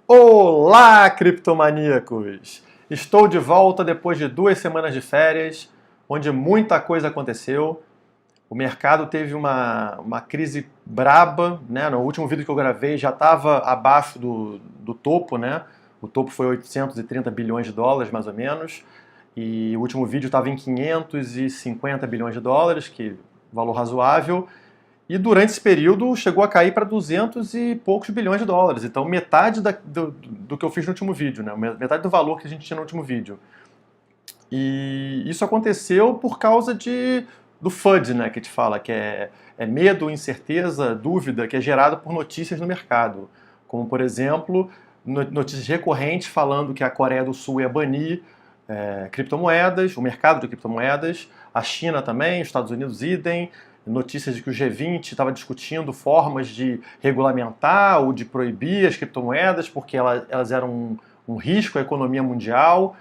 Olá, criptomaníacos! Estou de volta depois de 2 semanas de férias, onde muita coisa aconteceu. O mercado teve uma crise braba, né? No último vídeo que eu gravei já estava abaixo do topo, né? O topo foi 830 bilhões de dólares, mais ou menos. E o último vídeo estava em 550 bilhões de dólares, que valor razoável. E durante esse período chegou a cair para 200 e poucos bilhões de dólares. Então metade do que eu fiz no último vídeo, né? Metade do valor que a gente tinha no último vídeo. E isso aconteceu por causa do FUD, né, que a gente fala, que é medo, incerteza, dúvida, que é gerado por notícias no mercado. Como, por exemplo, notícias recorrentes falando que a Coreia do Sul ia banir criptomoedas, o mercado de criptomoedas, a China também, os Estados Unidos idem, notícias de que o G20 estava discutindo formas de regulamentar ou de proibir as criptomoedas porque elas eram um risco à economia mundial.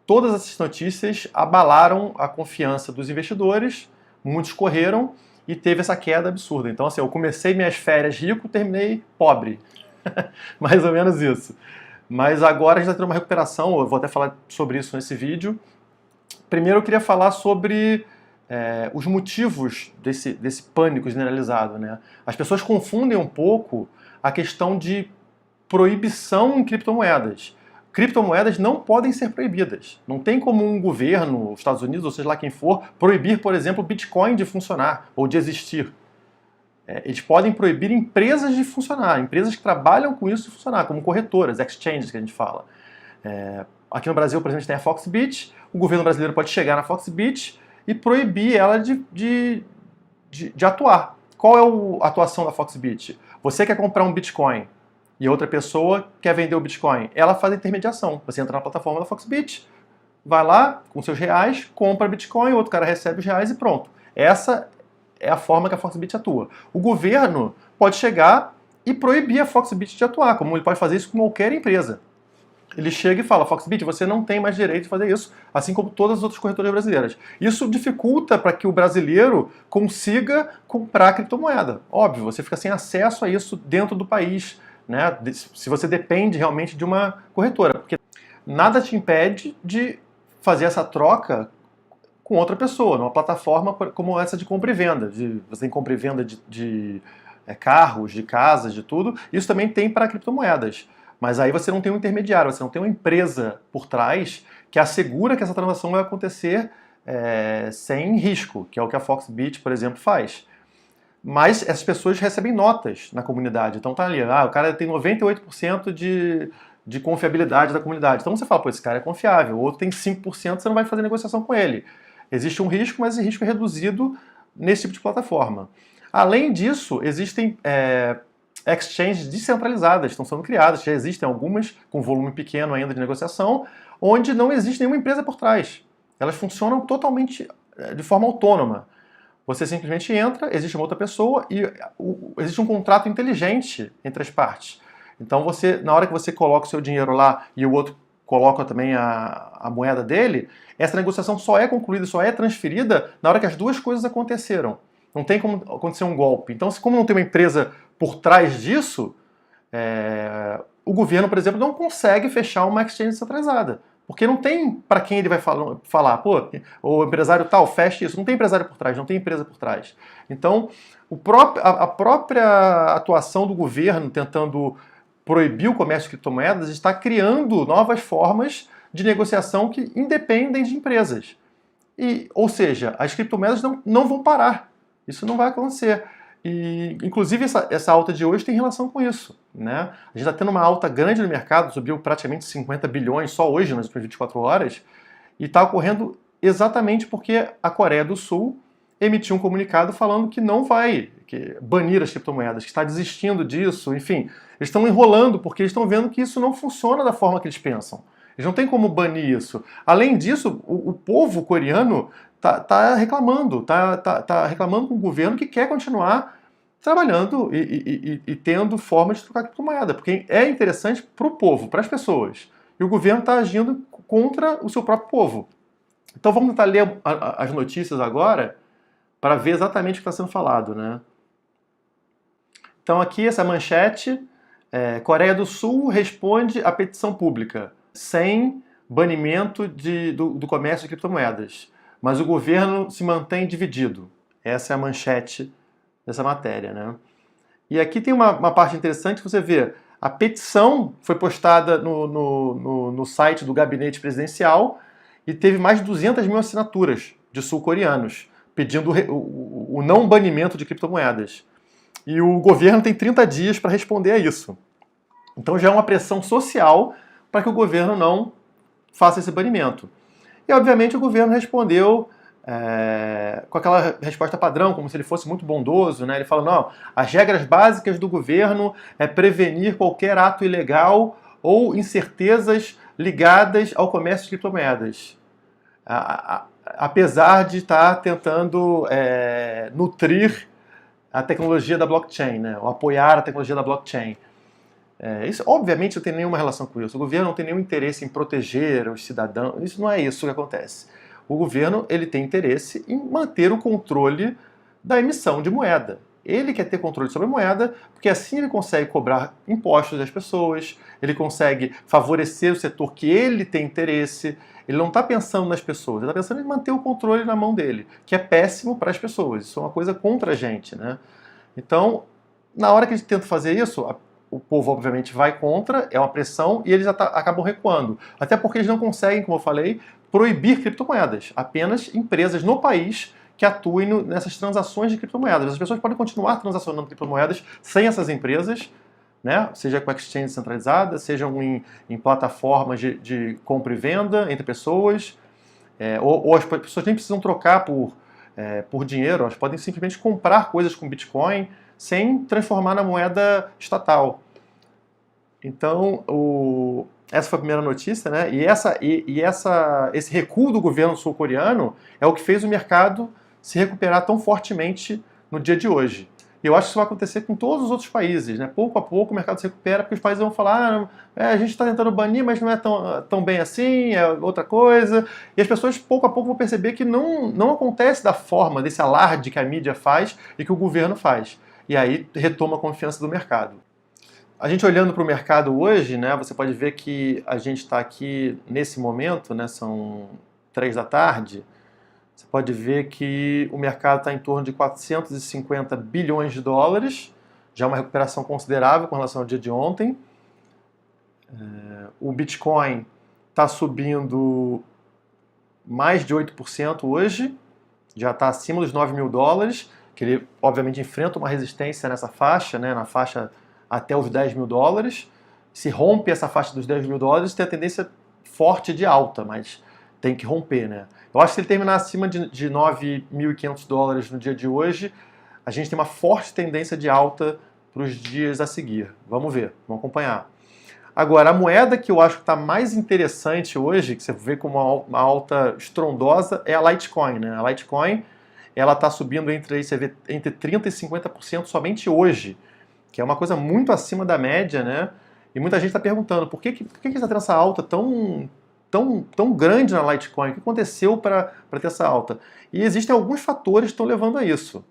Todas essas notícias abalaram a confiança dos investidores, muitos correram e teve essa queda absurda. Então, assim, eu comecei minhas férias rico, terminei pobre. Mais ou menos isso. Mas agora a gente está tendo uma recuperação, eu vou até falar sobre isso nesse vídeo. Primeiro eu queria falar sobre os motivos desse pânico generalizado, né? As pessoas confundem um pouco a questão de proibição em criptomoedas. Criptomoedas não podem ser proibidas. Não tem como um governo, os Estados Unidos, ou seja lá quem for, proibir, por exemplo, o Bitcoin de funcionar ou de existir. Eles podem proibir empresas de funcionar, empresas que trabalham com isso de funcionar, como corretoras, exchanges que a gente fala. Aqui no Brasil, por exemplo, a gente tem a Foxbit, o governo brasileiro pode chegar na Foxbit e proibir ela de atuar. Qual é a atuação da Foxbit? Você quer comprar um Bitcoin e outra pessoa quer vender o Bitcoin. Ela faz a intermediação. Você entra na plataforma da Foxbit, vai lá com seus reais, compra Bitcoin, o outro cara recebe os reais e pronto. Essa é a forma que a Foxbit atua. O governo pode chegar e proibir a Foxbit de atuar, como ele pode fazer isso com qualquer empresa. Ele chega e fala, Foxbit, você não tem mais direito de fazer isso, assim como todas as outras corretoras brasileiras. Isso dificulta para que o brasileiro consiga comprar criptomoeda. Óbvio, você fica sem acesso a isso dentro do país, né? Se você depende realmente de uma corretora. Porque nada te impede de fazer essa troca com outra pessoa, numa plataforma como essa de compra e venda. Você tem compra e venda de carros, de casas, de tudo. Isso também tem para criptomoedas. Mas aí você não tem um intermediário, você não tem uma empresa por trás que assegura que essa transação vai acontecer sem risco, que é o que a Foxbit, por exemplo, faz. Mas essas pessoas recebem notas na comunidade. Então tá ali, o cara tem 98% de confiabilidade da comunidade. Então você fala, pô, esse cara é confiável. O outro tem 5%, você não vai fazer negociação com ele. Existe um risco, mas esse risco é reduzido nesse tipo de plataforma. Além disso, existem exchanges descentralizadas, estão sendo criadas, já existem algumas com volume pequeno ainda de negociação, onde não existe nenhuma empresa por trás. Elas funcionam totalmente de forma autônoma. Você simplesmente entra, existe uma outra pessoa e existe um contrato inteligente entre as partes. Então na hora que você coloca o seu dinheiro lá e o outro coloca também a moeda dele, essa negociação só é concluída, só é transferida na hora que as duas coisas aconteceram. Não tem como acontecer um golpe. Então, como não tem uma empresa por trás disso, o governo, por exemplo, não consegue fechar uma exchange descentralizada. Porque não tem para quem ele vai falar, pô, o empresário tal, feche isso. Não tem empresário por trás, não tem empresa por trás. Então, a própria atuação do governo tentando proibir o comércio de criptomoedas está criando novas formas de negociação que independem de empresas. Ou seja, as criptomoedas não vão parar. Isso não vai acontecer. E, inclusive, essa alta de hoje tem relação com isso, né? A gente está tendo uma alta grande no mercado, subiu praticamente 50 bilhões só hoje, nas últimas 24 horas, e está ocorrendo exatamente porque a Coreia do Sul emitiu um comunicado falando que não vai banir as criptomoedas, que está desistindo disso, enfim. Eles estão enrolando porque eles estão vendo que isso não funciona da forma que eles pensam. Eles não têm como banir isso. Além disso, o povo coreano tá reclamando, tá reclamando com o governo que quer continuar trabalhando e tendo forma de trocar criptomoeda, porque é interessante para o povo, para as pessoas. E o governo está agindo contra o seu próprio povo. Então vamos tentar ler as notícias agora para ver exatamente o que está sendo falado, né? Então aqui essa manchete, Coreia do Sul responde à petição pública sem banimento do comércio de criptomoedas, mas o governo se mantém dividido. Essa é a manchete dessa matéria, né? E aqui tem uma parte interessante que você vê. A petição foi postada no site do gabinete presidencial e teve mais de 200 mil assinaturas de sul-coreanos pedindo o não banimento de criptomoedas. E o governo tem 30 dias para responder a isso. Então já é uma pressão social para que o governo não faça esse banimento. E obviamente o governo respondeu com aquela resposta padrão, como se ele fosse muito bondoso, né? Ele fala, não, as regras básicas do governo é prevenir qualquer ato ilegal ou incertezas ligadas ao comércio de criptomoedas. Apesar de estar tentando nutrir a tecnologia da blockchain, né? Ou apoiar a tecnologia da blockchain. Isso, obviamente, não tem nenhuma relação com isso. O governo não tem nenhum interesse em proteger os cidadãos. Isso não é isso que acontece. O governo ele tem interesse em manter o controle da emissão de moeda. Ele quer ter controle sobre a moeda, porque assim ele consegue cobrar impostos das pessoas, ele consegue favorecer o setor que ele tem interesse. Ele não está pensando nas pessoas, ele está pensando em manter o controle na mão dele, que é péssimo para as pessoas. Isso é uma coisa contra a gente, né? Então, na hora que a gente tenta fazer isso, o povo obviamente vai contra, é uma pressão, e eles acabam recuando. Até porque eles não conseguem, como eu falei, proibir criptomoedas. Apenas empresas no país que atuem nessas transações de criptomoedas. As pessoas podem continuar transacionando criptomoedas sem essas empresas, né? Seja com exchange centralizada, sejam em plataformas de compra e venda entre pessoas, ou as pessoas nem precisam trocar por dinheiro, elas podem simplesmente comprar coisas com Bitcoin sem transformar na moeda estatal. Então, essa foi a primeira notícia, né? Esse recuo do governo sul-coreano é o que fez o mercado se recuperar tão fortemente no dia de hoje. E eu acho que isso vai acontecer com todos os outros países, né? Pouco a pouco o mercado se recupera, porque os países vão falar, a gente está tentando banir, mas não é tão bem assim, é outra coisa. E as pessoas pouco a pouco vão perceber que não acontece da forma, desse alarde que a mídia faz e que o governo faz. E aí retoma a confiança do mercado. A gente olhando para o mercado hoje, né, você pode ver que a gente está aqui nesse momento, né, são 3 da tarde, você pode ver que o mercado está em torno de 450 bilhões de dólares, já uma recuperação considerável com relação ao dia de ontem. O Bitcoin está subindo mais de 8% hoje, já está acima dos 9 mil dólares, que ele obviamente enfrenta uma resistência nessa faixa, né, na faixa até os 10 mil dólares. Se rompe essa faixa dos 10 mil dólares, tem a tendência forte de alta, mas tem que romper, né? Eu acho que se ele terminar acima de 9.500 dólares no dia de hoje, a gente tem uma forte tendência de alta para os dias a seguir. Vamos ver, vamos acompanhar. Agora, a moeda que eu acho que está mais interessante hoje, que você vê como uma alta estrondosa, é a Litecoin, né? A Litecoin, ela está subindo entre 30% e 50% somente hoje, que é uma coisa muito acima da média, né? E muita gente está perguntando por que está tendo essa alta tão grande na Litecoin? O que aconteceu para ter essa alta? E existem alguns fatores que estão levando a isso.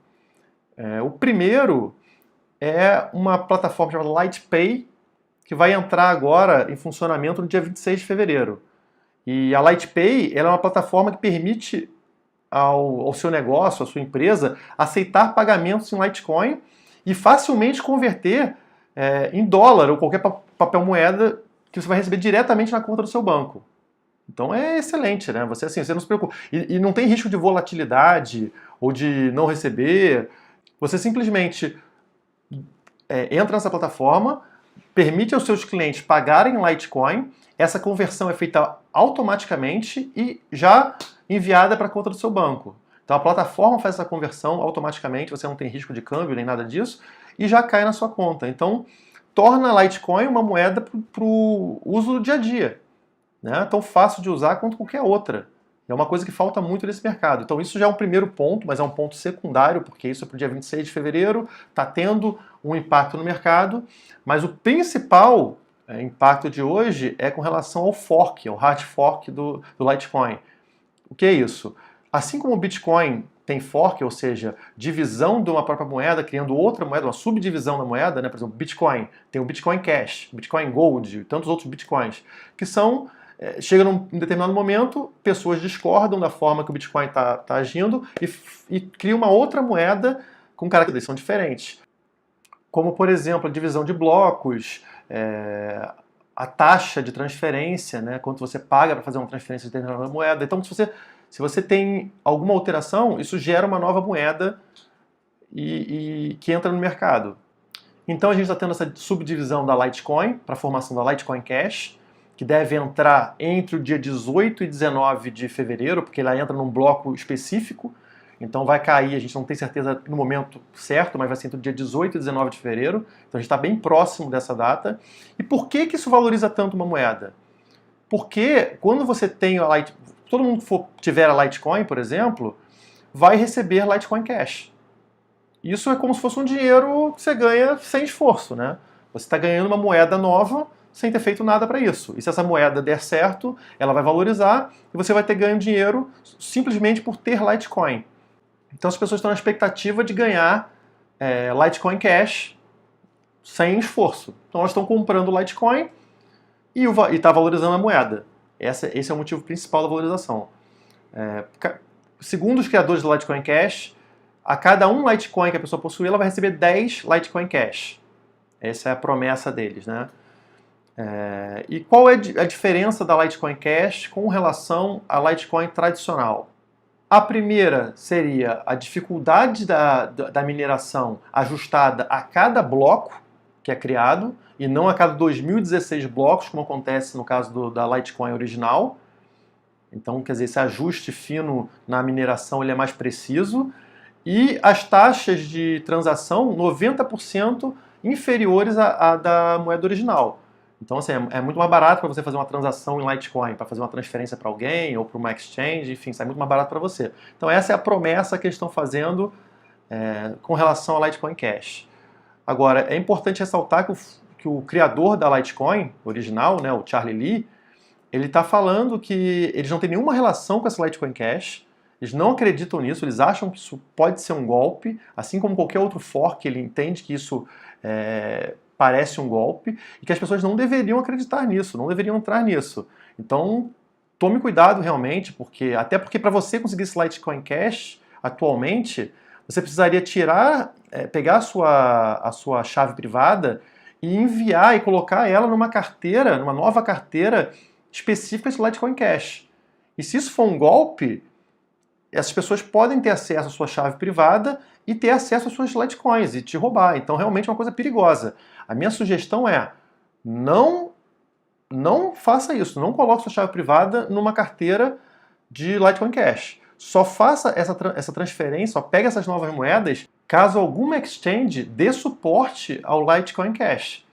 O primeiro é uma plataforma chamada LitePay, que vai entrar agora em funcionamento no dia 26 de fevereiro. E a LitePay ela é uma plataforma que permite ao seu negócio, à sua empresa, aceitar pagamentos em Litecoin e facilmente converter em dólar ou qualquer papel moeda que você vai receber diretamente na conta do seu banco. Então é excelente, né? Você não se preocupa. E não tem risco de volatilidade ou de não receber. Você simplesmente entra nessa plataforma, permite aos seus clientes pagarem em Litecoin, essa conversão é feita automaticamente e já enviada para a conta do seu banco. Então a plataforma faz essa conversão automaticamente, você não tem risco de câmbio nem nada disso, e já cai na sua conta. Então torna a Litecoin uma moeda para o uso do dia a dia, né? Tão fácil de usar quanto qualquer outra. É uma coisa que falta muito nesse mercado. Então isso já é um primeiro ponto, mas é um ponto secundário, porque isso é para o dia 26 de fevereiro, está tendo um impacto no mercado, mas o principal impacto de hoje é com relação ao fork, ao hard fork do Litecoin. O que é isso? Assim como o Bitcoin tem fork, ou seja, divisão de uma própria moeda, criando outra moeda, uma subdivisão da moeda, né? Por exemplo, Bitcoin, tem o Bitcoin Cash, Bitcoin Gold e tantos outros Bitcoins, que são, chega num determinado momento, pessoas discordam da forma que o Bitcoin está agindo e cria uma outra moeda com características que são diferentes. Como, por exemplo, a divisão de blocos, a taxa de transferência, né? Quanto você paga para fazer uma transferência de determinada moeda. Então, se você tem alguma alteração, isso gera uma nova moeda que entra no mercado. Então a gente está tendo essa subdivisão da Litecoin para a formação da Litecoin Cash, que deve entrar entre o dia 18 e 19 de fevereiro, porque ela entra num bloco específico. Então vai cair, a gente não tem certeza no momento certo, mas vai ser entre o dia 18 e 19 de fevereiro. Então a gente está bem próximo dessa data. E por que isso valoriza tanto uma moeda? Porque quando você tem a Litecoin, todo mundo tiver a Litecoin, por exemplo, vai receber Litecoin Cash. Isso é como se fosse um dinheiro que você ganha sem esforço, né? Você está ganhando uma moeda nova sem ter feito nada para isso. E se essa moeda der certo, ela vai valorizar e você vai ter ganho dinheiro simplesmente por ter Litecoin. Então as pessoas estão na expectativa de ganhar Litecoin Cash sem esforço. Então elas estão comprando Litecoin e está valorizando a moeda. Esse é o motivo principal da valorização. Segundo os criadores do Litecoin Cash, a cada um Litecoin que a pessoa possuir, ela vai receber 10 Litecoin Cash. Essa é a promessa deles, né? E qual é a diferença da Litecoin Cash com relação à Litecoin tradicional? A primeira seria a dificuldade da mineração ajustada a cada bloco que é criado, e não a cada 2016 blocos, como acontece no caso da Litecoin original. Então, quer dizer, esse ajuste fino na mineração ele é mais preciso. E as taxas de transação 90% inferiores à da moeda original. Então, assim, é muito mais barato para você fazer uma transação em Litecoin, para fazer uma transferência para alguém ou para uma exchange, enfim, sai muito mais barato para você. Então, essa é a promessa que eles estão fazendo com relação ao Litecoin Cash. Agora, é importante ressaltar que o criador da Litecoin original, né, o Charlie Lee, ele está falando que eles não têm nenhuma relação com essa Litecoin Cash, eles não acreditam nisso, eles acham que isso pode ser um golpe, assim como qualquer outro fork, ele entende que isso parece um golpe, e que as pessoas não deveriam acreditar nisso, não deveriam entrar nisso. Então, tome cuidado realmente, até porque para você conseguir esse Litecoin Cash, atualmente, você precisaria pegar a sua chave privada e enviar e colocar ela numa nova carteira específica de Litecoin Cash. E se isso for um golpe, essas pessoas podem ter acesso à sua chave privada e ter acesso às suas Litecoins e te roubar. Então, realmente é uma coisa perigosa. A minha sugestão é, não faça isso. Não coloque sua chave privada numa carteira de Litecoin Cash. Só faça essa transferência, só pegue essas novas moedas, caso alguma exchange dê suporte ao Litecoin Cash.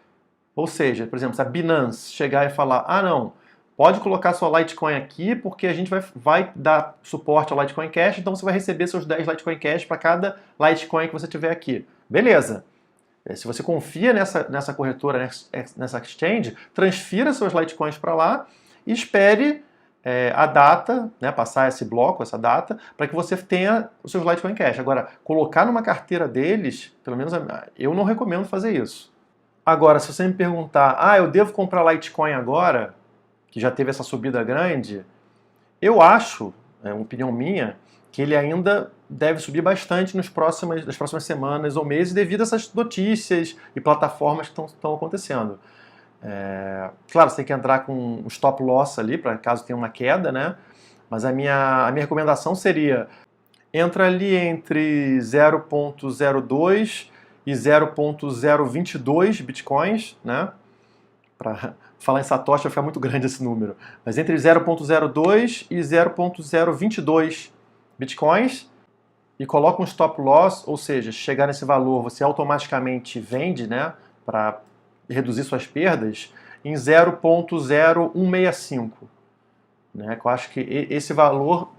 Ou seja, por exemplo, se a Binance chegar e falar, não, pode colocar sua Litecoin aqui porque a gente vai dar suporte ao Litecoin Cash, então você vai receber seus 10 Litecoin Cash para cada Litecoin que você tiver aqui. Beleza. Se você confia nessa corretora, nessa exchange, transfira seus Litecoins para lá e espere a data, né, passar esse bloco, essa data, para que você tenha os seus Litecoin Cash. Agora, colocar numa carteira deles, pelo menos eu não recomendo fazer isso. Agora, se você me perguntar, eu devo comprar Litecoin agora, que já teve essa subida grande, eu acho, é uma opinião minha, que ele ainda deve subir bastante nas próximas semanas ou meses devido a essas notícias e plataformas que estão acontecendo. Claro, você tem que entrar com um stop loss ali, para caso tenha uma queda, né? Mas a minha recomendação seria, entra ali entre 0.02 e 0.022 bitcoins, né? Para falar em satoshi vai ficar muito grande esse número. Mas entre 0.02 e 0.022 bitcoins, e coloca um stop loss, ou seja, chegar nesse valor você automaticamente vende, né, para reduzir suas perdas, em 0.0165. Né, que eu acho que esse valor,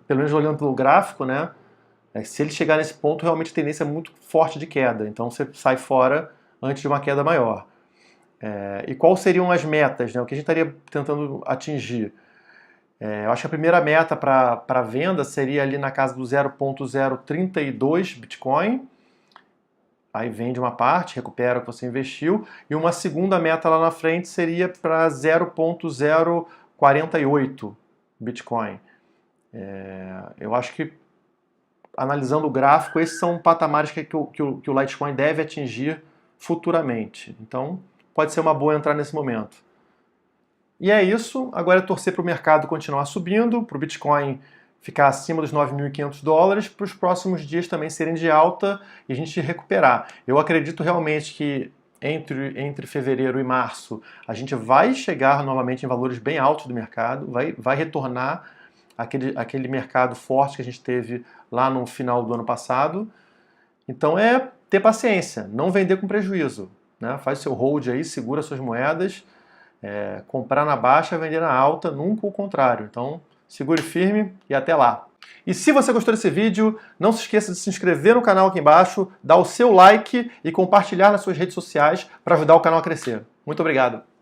pelo menos olhando pelo gráfico, né, se ele chegar nesse ponto, realmente a tendência é muito forte de queda. Então você sai fora antes de uma queda maior. E quais seriam as metas, né, o que a gente estaria tentando atingir? Eu acho que a primeira meta para venda seria ali na casa do 0.032 Bitcoin. Aí vende uma parte, recupera o que você investiu. E uma segunda meta lá na frente seria para 0.048 Bitcoin. Eu acho que, analisando o gráfico, esses são patamares que o Litecoin deve atingir futuramente. Então, pode ser uma boa entrar nesse momento. E é isso. Agora é torcer para o mercado continuar subindo, para o Bitcoin ficar acima dos 9.500 dólares, para os próximos dias também serem de alta e a gente recuperar. Eu acredito realmente que entre fevereiro e março a gente vai chegar novamente em valores bem altos do mercado, vai retornar aquele mercado forte que a gente teve lá no final do ano passado. Então é ter paciência, não vender com prejuízo, né? Faz seu hold aí, segura suas moedas, comprar na baixa, vender na alta, nunca o contrário. Então segure firme e até lá. E se você gostou desse vídeo, não se esqueça de se inscrever no canal aqui embaixo, dar o seu like e compartilhar nas suas redes sociais para ajudar o canal a crescer. Muito obrigado!